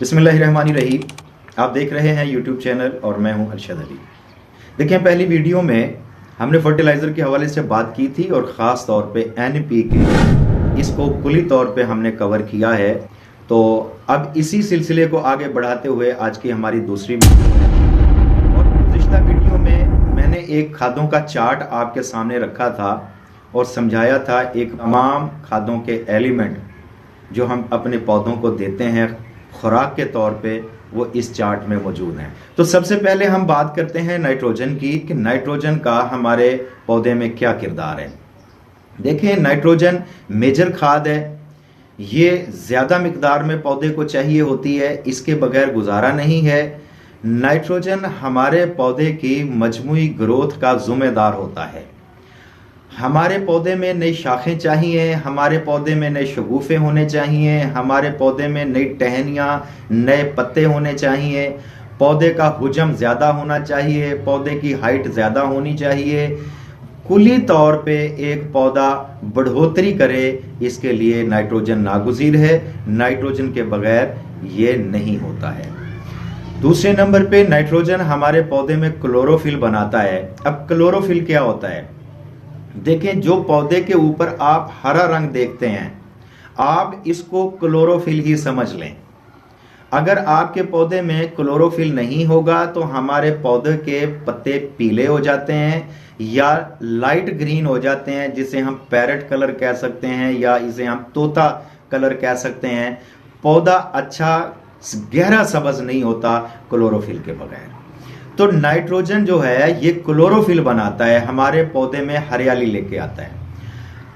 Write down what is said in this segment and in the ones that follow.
बिस्मिल्लाहिर्रहमानिर्रहीम। आप देख रहे हैं यूट्यूब चैनल और मैं हूं अरशद अली। देखिए, पहली वीडियो में हमने फर्टिलाइज़र के हवाले से बात की थी और ख़ास तौर पे NPK इसको कुली तौर पे हमने कवर किया है। तो अब इसी सिलसिले को आगे बढ़ाते हुए आज की हमारी दूसरी वीडियो है। और गुज़िश्ता वीडियो में मैंने एक खादों का चार्ट आपके सामने रखा था और समझाया था एक तमाम खादों के एलिमेंट जो हम अपने पौधों को देते हैं खुराक के तौर पे, वो इस चार्ट में मौजूद हैं। तो सबसे पहले हम बात करते हैं नाइट्रोजन की कि नाइट्रोजन का हमारे पौधे में क्या किरदार है। देखिए, नाइट्रोजन मेजर खाद है। ये ज़्यादा मिकदार में पौधे को चाहिए होती है, इसके बगैर गुजारा नहीं है। नाइट्रोजन हमारे पौधे की मजमूई ग्रोथ का ज़िम्मेदार होता है। हमारे पौधे में नई शाखें चाहिए, हमारे पौधे में नए शगुफ़े होने चाहिए, हमारे पौधे में नई टहनियाँ, नए पत्ते होने चाहिए, पौधे का हुजम ज़्यादा होना चाहिए, पौधे की हाइट ज़्यादा होनी चाहिए। कुली तौर पे एक पौधा बढ़ोतरी करे, इसके लिए नाइट्रोजन नागुज़ीर है। नाइट्रोजन के बगैर ये नहीं होता है। दूसरे नंबर पे नाइट्रोजन हमारे पौधे में क्लोरोफिल बनाता है। अब क्लोरोफिल क्या होता है? देखें, जो पौधे के ऊपर आप हरा रंग देखते हैं, आप इसको क्लोरोफिल ही समझ लें। अगर आपके पौधे में क्लोरोफिल नहीं होगा तो हमारे पौधे के पत्ते पीले हो जाते हैं या लाइट ग्रीन हो जाते हैं, जिसे हम पैरेट कलर कह सकते हैं या इसे हम तोता कलर कह सकते हैं। पौधा अच्छा गहरा सब्ज नहीं होता क्लोरोफिल के बगैर। तो नाइट्रोजन जो है ये क्लोरोफिल बनाता है, हमारे पौधे में हरियाली लेके आता है।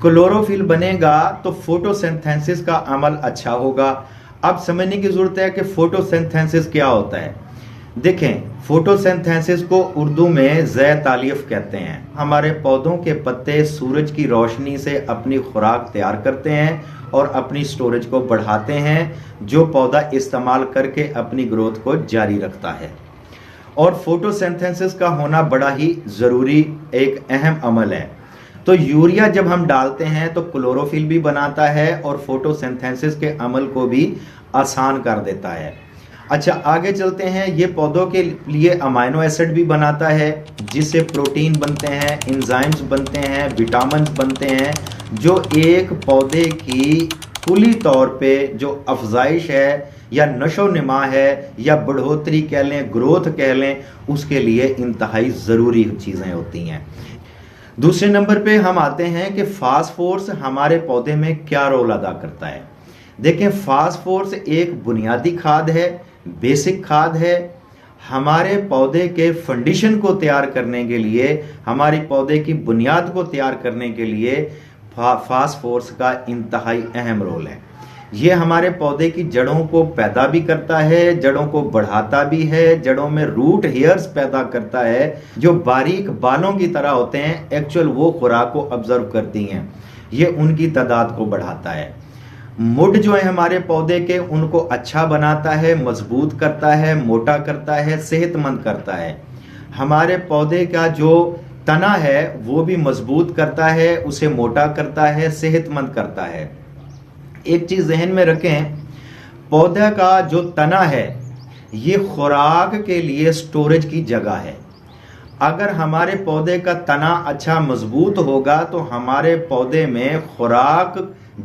क्लोरोफिल बनेगा तो फोटोसिंथेसिस का अमल अच्छा होगा। अब समझने की जरूरत है कि फोटोसिंथेसिस क्या होता है। देखें, फोटोसिंथेसिस को उर्दू में ज़ै तालीफ कहते हैं। हमारे पौधों के पत्ते सूरज की रोशनी से अपनी खुराक तैयार करते हैं और अपनी स्टोरेज को बढ़ाते हैं, जो पौधा इस्तेमाल करके अपनी ग्रोथ को जारी रखता है। और फोटोसिंथेसिस का होना बड़ा ही ज़रूरी एक अहम अमल है। तो यूरिया जब हम डालते हैं तो क्लोरोफिल भी बनाता है और फोटोसिंथेसिस के अमल को भी आसान कर देता है। अच्छा, आगे चलते हैं। ये पौधों के लिए अमाइनो एसिड भी बनाता है, जिससे प्रोटीन बनते हैं, एंजाइम्स बनते हैं, विटामिन बनते हैं, जो एक पौधे की कुली तौर पे जो अफजाइश है या नशो नमा है या बढ़ोतरी कह लें, ग्रोथ कह लें, उसके लिए इंतहाई ज़रूरी चीज़ें होती हैं। दूसरे नंबर पे हम आते हैं कि फास्फोरस हमारे पौधे में क्या रोल अदा करता है। देखें, फास्फोरस एक बुनियादी खाद है, बेसिक खाद है। हमारे पौधे के फंडिशन को तैयार करने के लिए, हमारे पौधे की बुनियाद को तैयार करने के लिए फास्फोरस का इंतहाई अहम रोल है। ये हमारे पौधे की जड़ों को पैदा भी करता है, जड़ों को बढ़ाता भी है, जड़ों में रूट हेयर्स पैदा करता है, जो बारीक बालों की तरह होते हैं। एक्चुअल वो खुराक को ऑब्जर्व करती हैं, ये उनकी तादाद को बढ़ाता है। मुड जो है हमारे पौधे के, उनको अच्छा बनाता है, मजबूत करता है, मोटा करता है, सेहतमंद करता है। हमारे पौधे का जो तना है वो भी मजबूत करता है, उसे मोटा करता है, सेहतमंद करता है। एक चीज जहन में रखें, पौधा का जो तना है ये खुराक के लिए स्टोरेज की जगह है। अगर हमारे पौधे का तना अच्छा मजबूत होगा तो हमारे पौधे में खुराक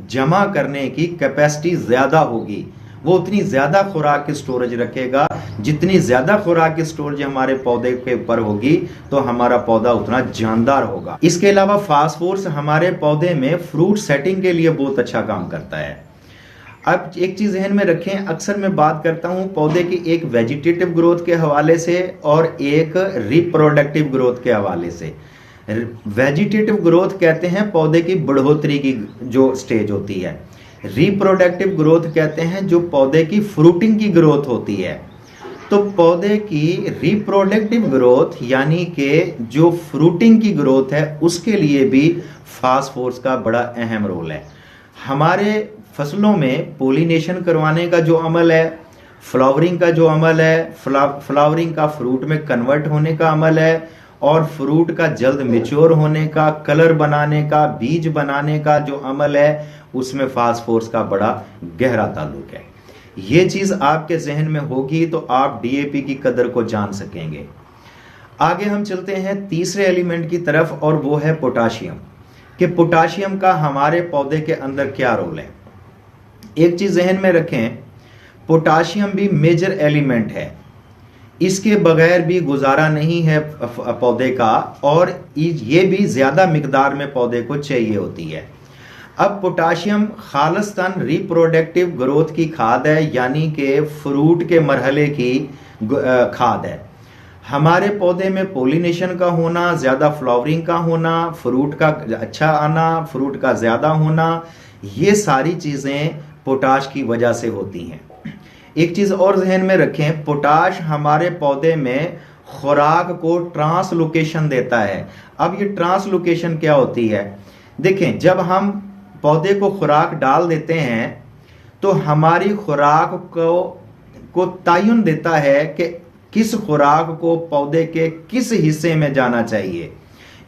जमा करने की कैपेसिटी ज्यादा होगी। वो उतनी ज्यादा खुराक की स्टोरेज रखेगा। जितनी ज्यादा खुराक की स्टोरेज हमारे पौधे के ऊपर होगी तो हमारा पौधा उतना जानदार होगा। इसके अलावा फास्फोरस हमारे पौधे में फ्रूट सेटिंग के लिए बहुत अच्छा काम करता है। अब एक चीज ध्यान में रखें, अक्सर मैं बात करता हूं पौधे की एक वेजिटेटिव ग्रोथ के हवाले से और एक रिप्रोडक्टिव ग्रोथ के हवाले से। वेजिटेटिव ग्रोथ कहते हैं पौधे की बढ़ोतरी की जो स्टेज होती है। रिप्रोडक्टिव ग्रोथ कहते हैं जो पौधे की फ्रूटिंग की ग्रोथ होती है। तो पौधे की रिप्रोडक्टिव ग्रोथ यानी कि जो फ्रूटिंग की ग्रोथ है, उसके लिए भी फास्फोरस का बड़ा अहम रोल है। हमारे फसलों में पोलिनेशन करवाने का जो अमल है, फ्लावरिंग का जो अमल है, फ्लावरिंग का फ्रूट में कन्वर्ट होने का अमल है, और फ्रूट का जल्द मेच्योर होने का, कलर बनाने का, बीज बनाने का जो अमल है, उसमें फास्फोरस का बड़ा गहरा ताल्लुक है। ये चीज आपके जहन में होगी तो आप डीएपी की कदर को जान सकेंगे। आगे हम चलते हैं तीसरे एलिमेंट की तरफ और वो है पोटाशियम, कि पोटाशियम का हमारे पौधे के अंदर क्या रोल है। एक चीज जहन में रखें, पोटाशियम भी मेजर एलिमेंट है, इसके बगैर भी गुजारा नहीं है पौधे का, और ये भी ज्यादा मिकदार में पौधे को चाहिए होती है। अब पोटाशियम खालिस्तान रिप्रोडक्टिव ग्रोथ की खाद है, यानी कि फ्रूट के मरहले की खाद है। हमारे पौधे में पोलिनेशन का होना, ज्यादा फ्लावरिंग का होना, फ्रूट का अच्छा आना, फ्रूट का ज्यादा होना, ये सारी चीजें पोटाश की वजह से होती हैं। एक चीज और जहन में रखें, पोटाश हमारे पौधे में खुराक को ट्रांसलोकेशन देता है। अब ये ट्रांसलोकेशन क्या होती है? देखें, जब हम पौधे को खुराक डाल देते हैं तो हमारी खुराक को तयन देता है कि किस खुराक को पौधे के किस हिस्से में जाना चाहिए।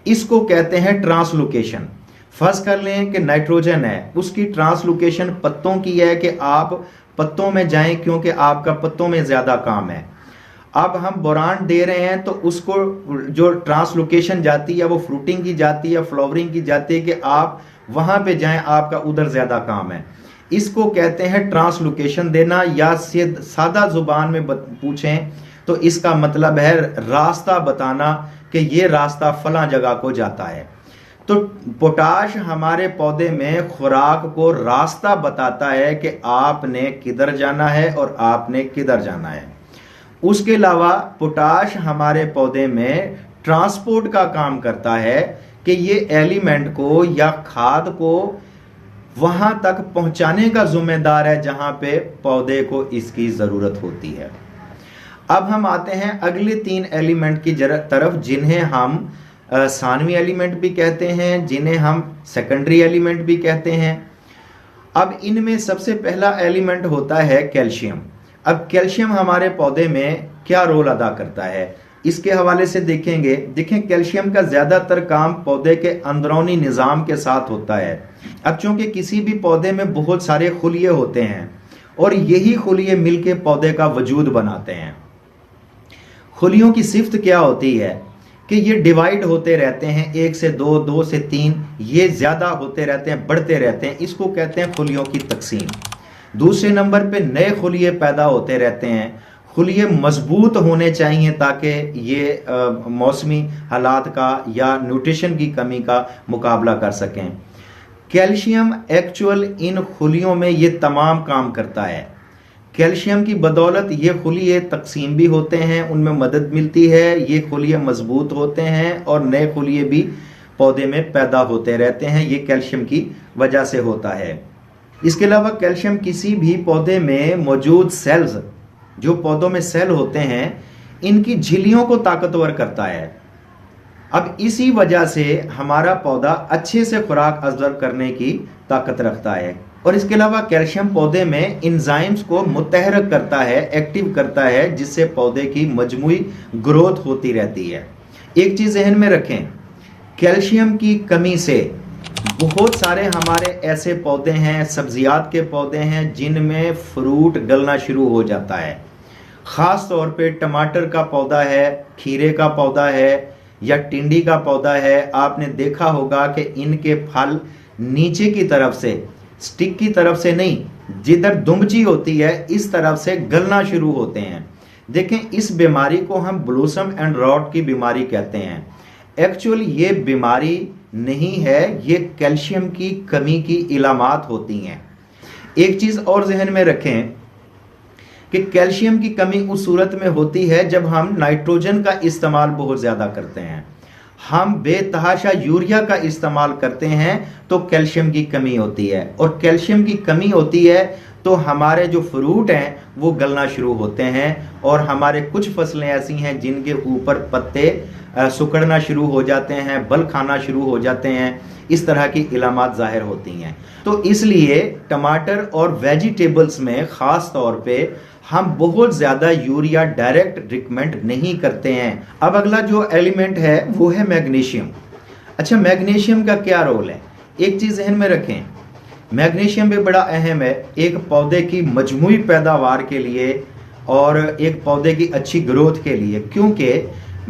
इसको कहते हैं ट्रांसलोकेशन। फर्ज कर लें कि नाइट्रोजन है, उसकी ट्रांसलोकेशन पत्तों की है कि आप पत्तों में जाएं क्योंकि आपका पत्तों में ज्यादा काम है। अब हम बोरान दे रहे हैं तो उसको जो ट्रांसलोकेशन जाती है वो फ्रूटिंग की जाती है, फ्लावरिंग की जाती है कि आप वहां पे जाएं, आपका उधर ज्यादा काम है। इसको कहते हैं ट्रांसलोकेशन देना, या सादा जुबान में पूछें तो इसका मतलब है रास्ता बताना कि ये रास्ता फला जगह को जाता है। तो पोटाश हमारे पौधे में खुराक को रास्ता बताता है कि आपने किधर जाना है और आपने किधर जाना है। उसके अलावा पोटाश हमारे पौधे में ट्रांसपोर्ट का काम करता है कि ये एलिमेंट को या खाद को वहां तक पहुंचाने का जिम्मेदार है जहां पे पौधे को इसकी जरूरत होती है। अब हम आते हैं अगले 3 एलिमेंट की तरफ, जिन्हें हम सानवी एलिमेंट भी कहते हैं, जिन्हें हम सेकेंडरी एलिमेंट भी कहते हैं। अब इनमें सबसे पहला एलिमेंट होता है कैल्शियम। अब कैल्शियम हमारे पौधे में क्या रोल अदा करता है, इसके हवाले से देखें कैल्शियम का ज्यादातर काम पौधे के अंदरूनी निजाम के साथ होता है। अब चूंकि किसी भी पौधे में बहुत सारे खुलिये होते हैं और यही खुलिये मिलके पौधे का वजूद बनाते हैं। खुलियों की सिफ्त क्या होती है कि ये डिवाइड होते रहते हैं, 1 से 2, 2 से 3, ये ज्यादा होते रहते हैं, बढ़ते रहते हैं। इसको कहते हैं खुलियों की तकसीम। दूसरे नंबर पे नए खुलिये पैदा होते रहते हैं। खुलिये मजबूत होने चाहिए ताकि ये मौसमी हालात का या न्यूट्रिशन की कमी का मुकाबला कर सकें। कैल्शियम एक्चुअल इन खुलियों में ये तमाम काम करता है। कैल्शियम की बदौलत ये खुलिये तकसीम भी होते हैं, उनमें मदद मिलती है, ये खुलिये मजबूत होते हैं और नए खुलिये भी पौधे में पैदा होते रहते हैं। ये कैल्शियम की वजह से होता है। इसके अलावा कैल्शियम किसी भी पौधे में मौजूद सेल्स, जो पौधों में सेल होते हैं, इनकी झिल्लियों को ताकतवर करता है। अब इसी वजह से हमारा पौधा अच्छे से खुराक अब्जॉर्ब करने की ताकत रखता है। और इसके अलावा कैल्शियम पौधे में इंजाइम्स को मुतहरक करता है, एक्टिव करता है, जिससे पौधे की मजमूई ग्रोथ होती रहती है। एक चीज जहन में रखें, कैल्शियम की कमी से बहुत सारे हमारे ऐसे पौधे हैं, सब्जियात के पौधे हैं, जिनमें फ्रूट गलना शुरू हो जाता है। खास तौर पे टमाटर का पौधा है, खीरे का पौधा है या टिंडी का पौधा है। आपने देखा होगा कि इनके फल नीचे की तरफ से, स्टिक की तरफ से नहीं, जिधर दुमची होती है इस तरफ से गलना शुरू होते हैं। देखें, इस बीमारी को हम ब्लूसम एंड रॉट की बीमारी कहते हैं। एक्चुअल ये बीमारी नहीं है, ये कैल्शियम की कमी की इलामात होती हैं। एक चीज और जहन में रखें कि कैल्शियम की कमी उस सूरत में होती है जब हम नाइट्रोजन का इस्तेमाल बहुत ज्यादा करते हैं, हम बेतहाशा यूरिया का इस्तेमाल करते हैं तो कैल्शियम की कमी होती है। और कैल्शियम की कमी होती है तो हमारे जो फ्रूट हैं वो गलना शुरू होते हैं और हमारे कुछ फसलें ऐसी हैं जिनके ऊपर पत्ते सुकड़ना शुरू हो जाते हैं, बल खाना शुरू हो जाते हैं। इस तरह की इलामात जाहिर होती हैं। तो इसलिए टमाटर और वेजिटेबल्स में खास तौर पे हम बहुत ज्यादा यूरिया डायरेक्ट रिकमेंड नहीं करते हैं। अब अगला जो एलिमेंट है वो है मैग्नीशियम। अच्छा, मैग्नीशियम का क्या रोल है? एक चीज ध्यान में रखें मैग्नीशियम भी बड़ा अहम है एक पौधे की मजमूई पैदावार के लिए और एक पौधे की अच्छी ग्रोथ के लिए, क्योंकि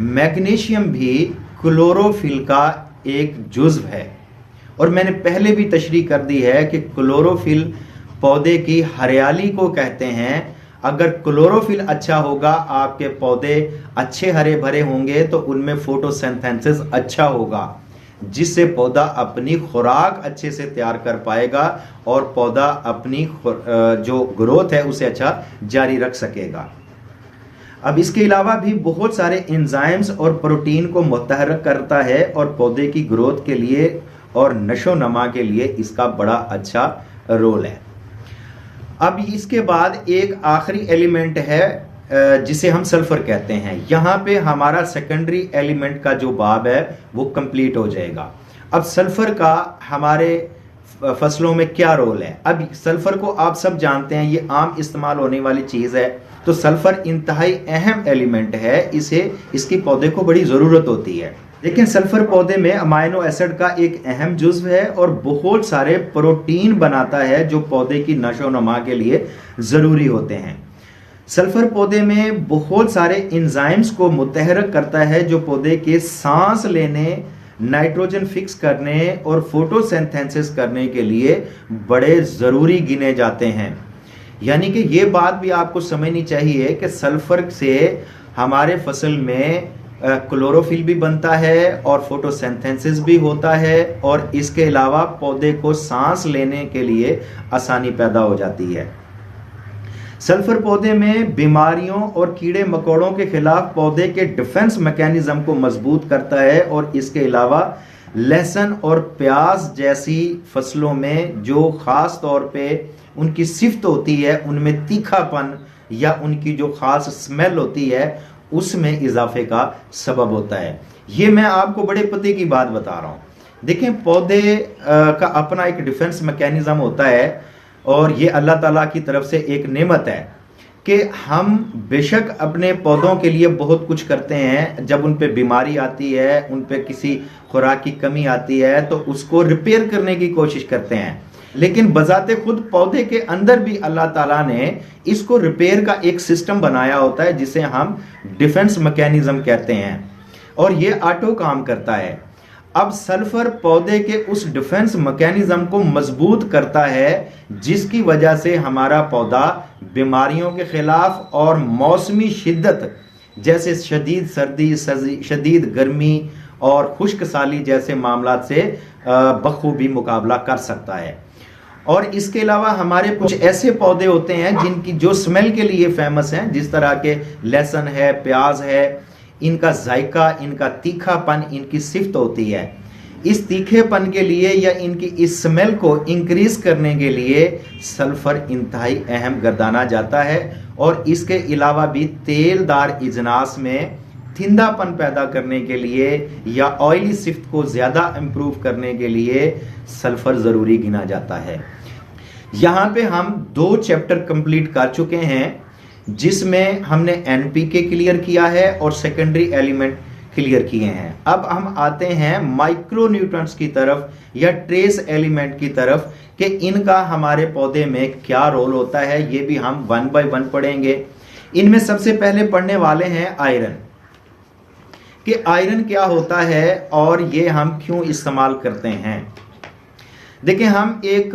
मैग्नीशियम भी क्लोरोफिल का एक जुज्व है। और मैंने पहले भी तशरीह कर दी है कि क्लोरोफिल पौधे की हरियाली को कहते हैं। अगर क्लोरोफिल अच्छा होगा, आपके पौधे अच्छे हरे भरे होंगे तो उनमें फोटोसिंथेसिस अच्छा होगा, जिससे पौधा अपनी खुराक अच्छे से तैयार कर पाएगा और पौधा अपनी जो ग्रोथ है उसे अच्छा जारी रख सकेगा। अब इसके अलावा भी बहुत सारे एंजाइम्स और प्रोटीन को मुतहर्रिक करता है और पौधे की ग्रोथ के लिए और नशो नमा के लिए इसका बड़ा अच्छा रोल है। अब इसके बाद एक आखिरी एलिमेंट है जिसे हम सल्फर कहते हैं। यहाँ पे हमारा सेकेंडरी एलिमेंट का जो बाब है वो कंप्लीट हो जाएगा। अब सल्फर का हमारे फसलों में क्या रोल है? अब सल्फर को आप सब जानते हैं, ये आम इस्तेमाल होने वाली चीज़ है। तो सल्फर इंतहाई अहम एलिमेंट है, इसे इसकी पौधे को बड़ी ज़रूरत होती है। लेकिन सल्फर पौधे में अमाइनो एसिड का एक अहम जुज्व है और बहुत सारे प्रोटीन बनाता है जो पौधे की नशो नमा के लिए ज़रूरी होते हैं। सल्फर पौधे में बहुत सारे एंजाइम्स को मुतहर्रिक करता है जो पौधे के सांस लेने, नाइट्रोजन फिक्स करने और फोटोसिंथेसिस करने के लिए बड़े ज़रूरी गिने जाते हैं। यानी कि ये बात भी आपको समझनी चाहिए कि सल्फर से हमारे फसल में क्लोरोफिल भी बनता है और फोटोसिंथेसिस भी होता है और इसके अलावा पौधे को सांस लेने के लिए आसानी पैदा हो जाती है। सल्फर पौधे में बीमारियों और कीड़े मकोड़ों के खिलाफ पौधे के डिफेंस मैकेनिज्म को मजबूत करता है और इसके अलावा लहसुन और प्याज जैसी फसलों में जो खास तौर पे उनकी सिफ्त होती है, उनमें तीखापन या उनकी जो खास स्मेल होती है उसमें इजाफे का सबब होता है। ये मैं आपको बड़े पते की बात बता रहा हूँ। देखें, पौधे का अपना एक डिफेंस मैकेनिज्म होता है और ये अल्लाह ताला की तरफ से एक नेमत है कि हम बेशक अपने पौधों के लिए बहुत कुछ करते हैं। जब उन पे बीमारी आती है, उन पे किसी खुराक की कमी आती है तो उसको रिपेयर करने की कोशिश करते हैं, लेकिन बजाते खुद पौधे के अंदर भी अल्लाह ताला ने इसको रिपेयर का एक सिस्टम बनाया होता है जिसे हम डिफेंस मैकेनिज्म कहते हैं और ये ऑटो काम करता है। अब सल्फर पौधे के उस डिफेंस मैकेनिज्म को मजबूत करता है जिसकी वजह से हमारा पौधा बीमारियों के खिलाफ और मौसमी शिद्दत जैसे शदीद सर्दी, शदीद गर्मी और खुश्क साली जैसे मामला से बखूबी मुकाबला कर सकता है। और इसके अलावा हमारे कुछ ऐसे पौधे होते हैं जिनकी जो स्मेल के लिए फेमस हैं, जिस तरह के लहसुन है, प्याज है, इनका जायका, इनका तीखापन, इनकी सिफ्त होती है। इस तीखेपन के लिए या इनकी इस स्मेल को इंक्रीज करने के लिए सल्फर इंतहाई अहम गर्दाना जाता है और इसके अलावा भी तेलदार इजनास में थिंदापन पैदा करने के लिए या ऑयली सिफ्त को ज़्यादा इम्प्रूव करने के लिए सल्फर ज़रूरी गिना जाता है। यहाँ पे हम 2 चैप्टर कंप्लीट कर चुके हैं जिसमें हमने एनपीके क्लियर किया है और सेकेंडरी एलिमेंट क्लियर किए हैं। अब हम आते हैं माइक्रोन्यूट्रिएंट्स की तरफ या ट्रेस एलिमेंट की तरफ कि इनका हमारे पौधे में क्या रोल होता है। ये भी हम 1 बाय 1 पढ़ेंगे। इनमें सबसे पहले पढ़ने वाले हैं आयरन, कि आयरन क्या होता है और ये हम क्यों इस्तेमाल करते हैं। देखिए, हम एक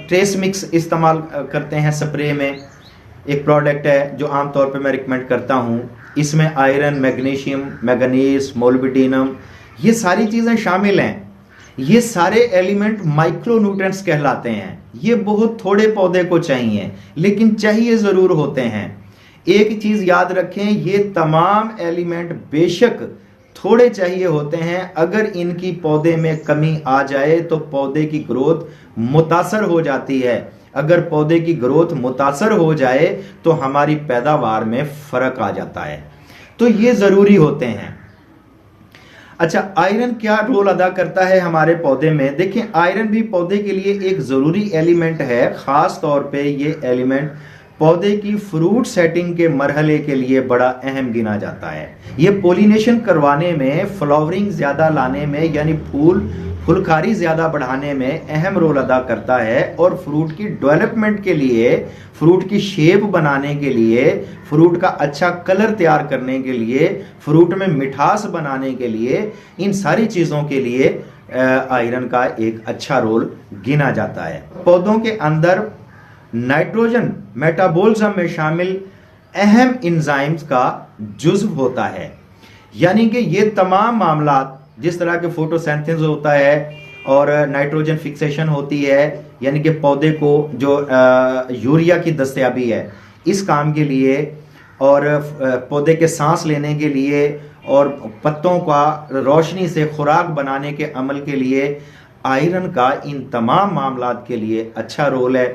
ट्रेस मिक्स इस्तेमाल करते हैं स्प्रे में। एक प्रोडक्ट है जो आमतौर पे मैं रिकमेंड करता हूँ। इसमें आयरन, मैग्नीशियम, मैंगनीज, मोलिब्डेनम, ये सारी चीज़ें शामिल हैं। ये सारे एलिमेंट माइक्रोन्यूट्रिएंट्स कहलाते हैं। ये बहुत थोड़े पौधे को चाहिए, लेकिन चाहिए ज़रूर होते हैं। एक चीज़ याद रखें, ये तमाम एलिमेंट बेशक थोड़े चाहिए होते हैं, अगर इनकी पौधे में कमी आ जाए तो पौधे की ग्रोथ मुतासर हो जाती है। अगर पौधे की ग्रोथ मुतासर हो जाए तो हमारी पैदावार में फर्क आ जाता है, तो ये जरूरी होते हैं। अच्छा, आयरन क्या रोल अदा करता है हमारे पौधे में? देखिए, आयरन भी पौधे के लिए एक जरूरी एलिमेंट है। खास तौर पे ये एलिमेंट पौधे की फ्रूट सेटिंग के मरहले के लिए बड़ा अहम गिना जाता है। ये पोलिनेशन करवाने में, फ्लावरिंग ज्यादा लाने में, यानी फूल फुलकारी ज़्यादा बढ़ाने में अहम रोल अदा करता है और फ्रूट की डेवलपमेंट के लिए, फ्रूट की शेप बनाने के लिए, फ्रूट का अच्छा कलर तैयार करने के लिए, फ्रूट में मिठास बनाने के लिए, इन सारी चीज़ों के लिए आयरन का एक अच्छा रोल गिना जाता है। पौधों के अंदर नाइट्रोजन मेटाबॉलिज्म में शामिल अहम एंजाइम्स का जुज़्व होता है, यानी कि ये तमाम मामला जिस तरह के फोटोसिंथेसिस होता है और नाइट्रोजन फिक्सेशन होती है, यानी कि पौधे को जो यूरिया की दस्तयाबी है इस काम के लिए, और पौधे के सांस लेने के लिए और पत्तों का रोशनी से खुराक बनाने के अमल के लिए आयरन का इन तमाम मामलात के लिए अच्छा रोल है।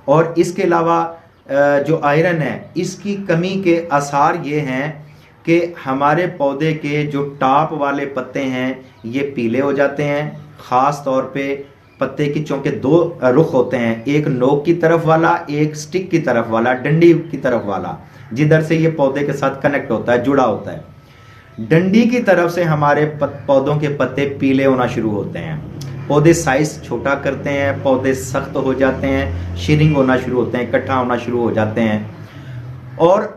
और इसके अलावा जो आयरन है इसकी कमी के आसार ये हैं कि हमारे पौधे के जो टॉप वाले पत्ते हैं ये पीले हो जाते हैं। ख़ास तौर पे पत्ते की चूँकि दो रुख होते हैं, एक नोक की तरफ वाला, एक स्टिक की तरफ वाला, डंडी की तरफ वाला, जिधर से ये पौधे के साथ कनेक्ट होता है, जुड़ा होता है। डंडी की तरफ से हमारे पौधों के पत्ते पीले होना शुरू होते हैं, पौधे साइज छोटा करते हैं, पौधे सख्त हो जाते हैं, शिरिंग होना शुरू होते हैं, इकट्ठा होना शुरू हो जाते हैं। और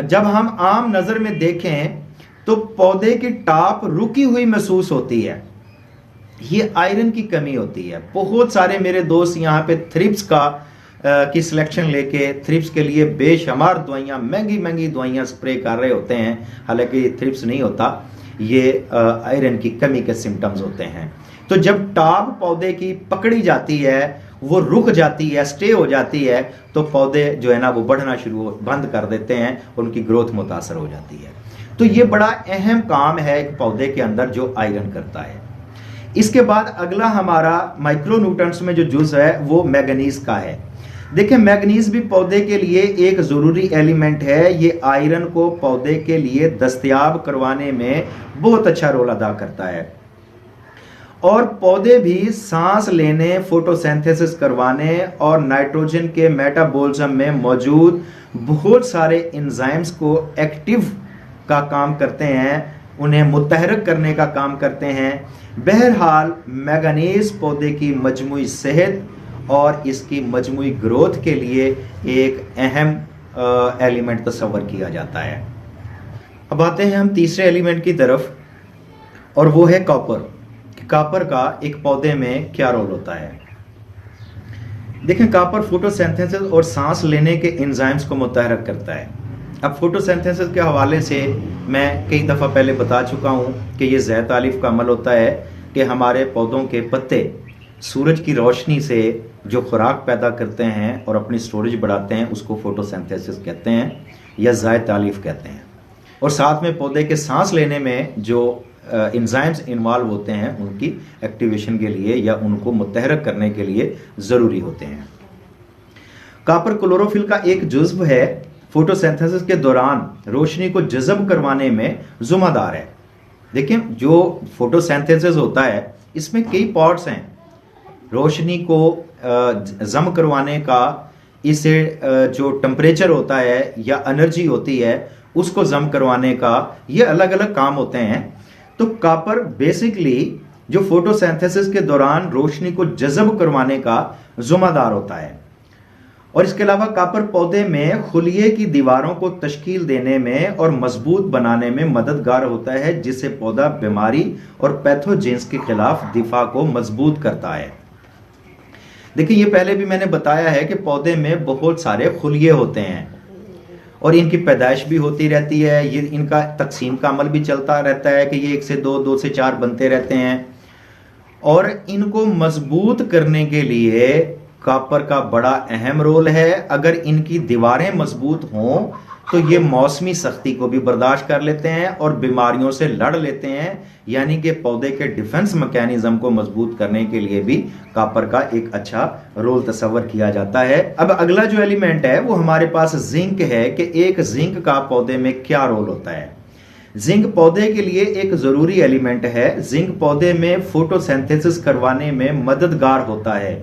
जब हम आम नज़र में देखें तो पौधे की टॉप रुकी हुई महसूस होती है, ये आयरन की कमी होती है। बहुत सारे मेरे दोस्त यहाँ पे थ्रिप्स की सिलेक्शन लेके थ्रिप्स के लिए बेशुमार दवाइयाँ, महंगी महंगी दवाइयाँ स्प्रे कर रहे होते हैं, हालांकि ये थ्रिप्स नहीं होता, ये आयरन की कमी के सिम्टम्स होते हैं। तो जब टॉप पौधे की पकड़ी जाती है, वो रुक जाती है, स्टे हो जाती है, तो पौधे जो है ना वो बढ़ना बंद कर देते हैं, उनकी ग्रोथ मुतासर हो जाती है। तो ये बड़ा अहम काम है एक पौधे के अंदर जो आयरन करता है। इसके बाद अगला हमारा माइक्रोन्यूट्रिएंट्स में जो जुज़ है वो मैंगनीज का है। देखिए, मैंगनीज भी पौधे के लिए एक ज़रूरी एलिमेंट है। ये आयरन को पौधे के लिए दस्तयाब करवाने में बहुत अच्छा रोल अदा करता है और पौधे भी सांस लेने, फोटोसिंथेसिस करवाने और नाइट्रोजन के मेटाबॉलिज्म में मौजूद बहुत सारे एंजाइम्स को एक्टिव का काम करते हैं, उन्हें मुतहरक करने का काम करते हैं। बहरहाल मैंगनीज पौधे की मजमूई सेहत और इसकी मजमूई ग्रोथ के लिए एक अहम एलिमेंट तस्वर किया जाता है। अब आते हैं हम तीसरे एलिमेंट की तरफ और वो है कॉपर। कॉपर का एक पौधे में क्या रोल होता है। देखें, कॉपर फोटोसिंथेसिस और सांस लेने के एंजाइम्स को मुतहरक करता है। अब फोटोसिंथेसिस के हवाले से मैं कई दफ़ा पहले बता चुका हूँ कि ये ज़ैत आलिफ का अमल होता है कि हमारे पौधों के पत्ते सूरज की रोशनी से जो खुराक पैदा करते हैं और अपनी स्टोरेज बढ़ाते हैं, उसको फोटोसिंथेसिस कहते हैं या ज़ैत आलिफ कहते हैं। और साथ में पौधे के सांस लेने में जो एंजाइम्स इन्वॉल्व होते हैं, उनकी एक्टिवेशन के लिए या उनको मुतहरक करने के लिए ज़रूरी होते हैं। कॉपर क्लोरोफिल का एक जुज़्व है, फोटोसिंथेसिस के दौरान रोशनी को जज़ब करवाने में ज़िम्मेदार है। देखिए, जो फोटोसिंथेसिस होता है इसमें कई पार्ट्स हैं। रोशनी को जम करवाने का, इसे जो टेम्परेचर होता है या एनर्जी होती है उसको जम करवाने का, ये अलग अलग काम होते हैं। तो कॉपर बेसिकली जो फोटोसिंथेसिस के दौरान रोशनी को जज़ब करवाने का ज़िम्मेदार होता है। और इसके अलावा कॉपर पौधे में खुलिये की दीवारों को तश्कील देने में और मजबूत बनाने में मददगार होता है, जिससे पौधा बीमारी और पैथोजेंस के खिलाफ दिफा को मजबूत करता है। देखिए, ये पहले भी मैंने बताया है कि पौधे में बहुत सारे खुलिये होते हैं और इनकी पैदाइश भी होती रहती है, ये इनका तकसीम का अमल भी चलता रहता है कि ये 1 से 2, 2 से 4 बनते रहते हैं। और इनको मजबूत करने के लिए कॉपर का बड़ा अहम रोल है। अगर इनकी दीवारें मजबूत हों तो ये मौसमी सख्ती को भी बर्दाश्त कर लेते हैं और बीमारियों से लड़ लेते हैं, यानी कि पौधे के डिफेंस मैकेनिज्म को मजबूत करने के लिए भी कॉपर का एक अच्छा रोल तस्वर किया जाता है। अब अगला जो एलिमेंट है वो हमारे पास जिंक है कि एक जिंक का पौधे में क्या रोल होता है। जिंक पौधे के लिए एक जरूरी एलिमेंट है। जिंक पौधे में फोटोसिंथेसिस करवाने में मददगार होता है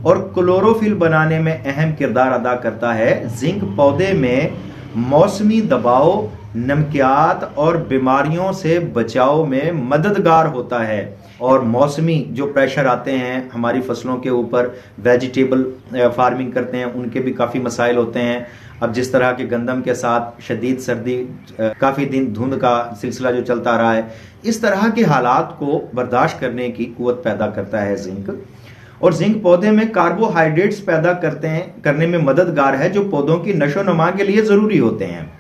और क्लोरोफिल बनाने में अहम किरदार अदा करता है। जिंक पौधे में मौसमी दबाव, नमकियात और बीमारियों से बचाव में मददगार होता है। और मौसमी जो प्रेशर आते हैं हमारी फसलों के ऊपर, वेजिटेबल फार्मिंग करते हैं उनके भी काफ़ी मसाइल होते हैं। अब जिस तरह के गंदम के साथ शदीद सर्दी, काफ़ी दिन धुंध का सिलसिला जो चलता आ रहा है, इस तरह के हालात को बर्दाश्त करने की कुव्वत पैदा करता है जिंक। और जिंक पौधे में कार्बोहाइड्रेट्स पैदा करने में मददगार है, जो पौधों की नशो नुमा के लिए ज़रूरी होते हैं।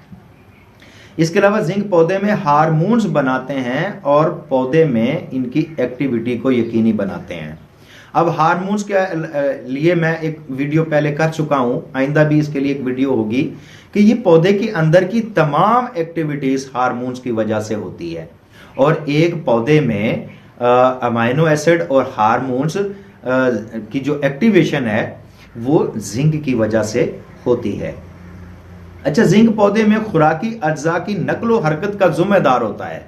इसके अलावा जिंक पौधे में हार्मोन्स बनाते हैं और पौधे में इनकी एक्टिविटी को यकीनी बनाते हैं। अब हार्मोन्स के लिए मैं एक वीडियो पहले कर चुका हूं, आइंदा भी इसके लिए एक वीडियो होगी कि ये पौधे के अंदर की तमाम एक्टिविटीज हार्मोन्स की वजह से होती है। और एक पौधे में अमाइनो एसिड और हार्मोन्स की जो एक्टिवेशन है वो जिंक की वजह से होती है। अच्छा, जिंक पौधे में खुराकी अज्जा की नकलो हरकत का जिम्मेदार होता है,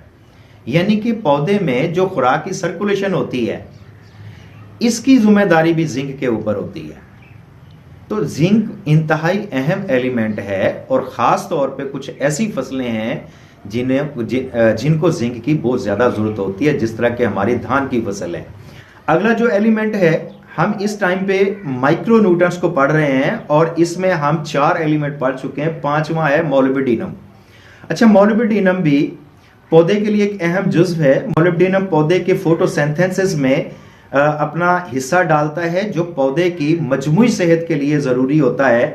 यानी कि पौधे में जो खुराक की सर्कुलेशन होती है इसकी जिम्मेदारी भी जिंक के ऊपर होती है। तो जिंक इंतहाई अहम एलिमेंट है और ख़ास तौर पे कुछ ऐसी फसलें हैं जिनको जिंक की बहुत ज़्यादा ज़रूरत होती है, जिस तरह के हमारी धान की फसल है। अगला जो एलिमेंट है, हम इस टाइम पे माइक्रो न्यूट्रंट्स को पढ़ रहे हैं और इसमें हम 4 एलिमेंट पढ़ चुके हैं। 5वां है मोलिब्डेनम। अच्छा, मोलिब्डेनम भी पौधे के लिए एक अहम जुज़्व है। मोलिब्डेनम पौधे के फोटोसिंथेसिस में अपना हिस्सा डालता है, जो पौधे की मजमूई सेहत के लिए ज़रूरी होता है।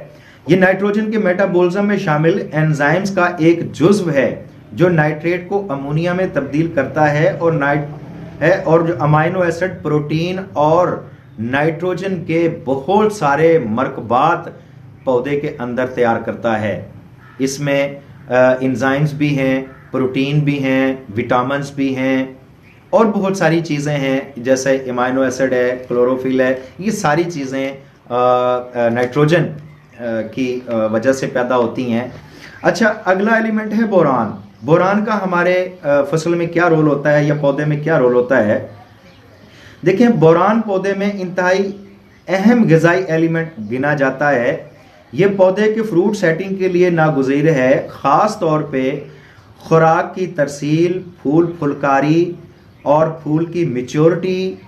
ये नाइट्रोजन के मेटाबॉलिज्म में शामिल एंजाइम्स का एक जुज़्व है जो नाइट्रेट को अमोनिया में तब्दील करता है और जो अमाइनो एसिड, प्रोटीन और नाइट्रोजन के बहुत सारे मरकबात पौधे के अंदर तैयार करता है। इसमें एंजाइम्स भी हैं, प्रोटीन भी हैं, विटामिन्स भी हैं और बहुत सारी चीज़ें हैं, जैसे अमाइनो एसिड है, क्लोरोफिल है। ये सारी चीज़ें नाइट्रोजन की वजह से पैदा होती हैं। अच्छा, अगला एलिमेंट है बोरान। बोरान का हमारे फसल में क्या रोल होता है या पौधे में क्या रोल होता है? देखिए, बोरान पौधे में इंतहाई अहम ग़िज़ाई एलिमेंट गिना जाता है। ये पौधे के फ्रूट सेटिंग के लिए नागुज़ीर है, ख़ास तौर पे खुराक की तरसील, फूल फुलकारी और फूल की मैच्योरिटी,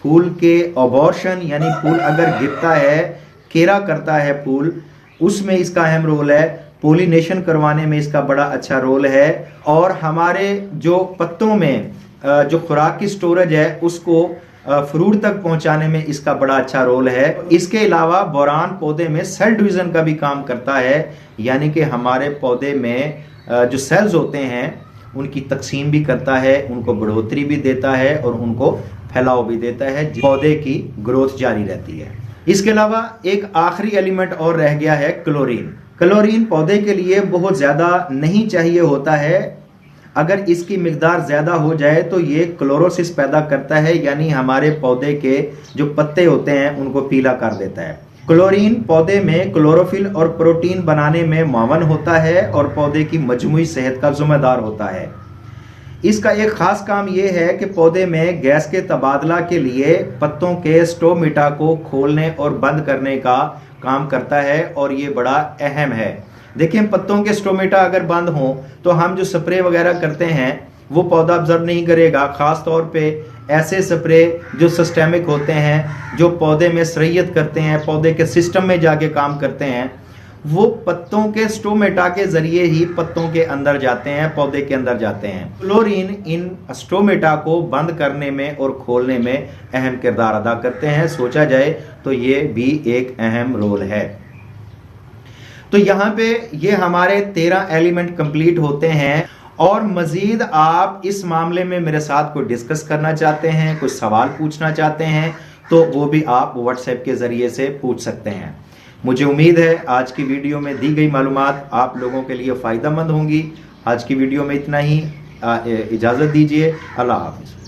फूल के अबॉर्शन यानी फूल अगर गिरता है, केरा करता है फूल, उसमें इसका अहम रोल है। पोलिनेशन करवाने में इसका बड़ा अच्छा रोल है और हमारे जो पत्तों में जो खुराक की स्टोरेज है उसको फ्रूट तक पहुंचाने में इसका बड़ा अच्छा रोल है। इसके अलावा बोरान पौधे में सेल डिवीज़न का भी काम करता है, यानी कि हमारे पौधे में जो सेल्स होते हैं उनकी तकसीम भी करता है, उनको बढ़ोतरी भी देता है और उनको फैलाव भी देता है, पौधे की ग्रोथ जारी रहती है। इसके अलावा एक आखिरी एलिमेंट और रह गया है क्लोरीन। क्लोरीन पौधे के लिए बहुत ज़्यादा नहीं चाहिए होता है। अगर इसकी मिकदार ज़्यादा हो जाए तो ये क्लोरोसिस पैदा करता है, यानी हमारे पौधे के जो पत्ते होते हैं उनको पीला कर देता है। क्लोरीन पौधे में क्लोरोफिल और प्रोटीन बनाने में मावन होता है और पौधे की मजमूई सेहत का जिम्मेदार होता है। इसका एक ख़ास काम यह है कि पौधे में गैस के तबादला के लिए पत्तों के स्टोमेटा को खोलने और बंद करने का काम करता है और ये बड़ा अहम है। देखिए, पत्तों के स्टोमेटा अगर बंद हों तो हम जो स्प्रे वगैरह करते हैं वो पौधा ऑब्जर्व नहीं करेगा। ख़ास तौर पे ऐसे स्प्रे जो सिस्टेमिक होते हैं, जो पौधे में सरयत करते हैं, पौधे के सिस्टम में जाके काम करते हैं, वो पत्तों के स्टोमेटा के ज़रिए ही पत्तों के अंदर जाते हैं, पौधे के अंदर जाते हैं। क्लोरीन इन स्टोमेटा को बंद करने में और खोलने में अहम किरदार अदा करते हैं। सोचा जाए तो ये भी एक अहम रोल है। तो यहाँ पे ये हमारे 13 एलिमेंट कंप्लीट होते हैं। और मज़ीद आप इस मामले में मेरे साथ कोई डिस्कस करना चाहते हैं, कुछ सवाल पूछना चाहते हैं, तो वो भी आप व्हाट्सएप के ज़रिए से पूछ सकते हैं। मुझे उम्मीद है आज की वीडियो में दी गई मालूमात आप लोगों के लिए फ़ायदेमंद होंगी। आज की वीडियो में इतना ही, इजाज़त दीजिए। अल्लाह हाफ़िज़।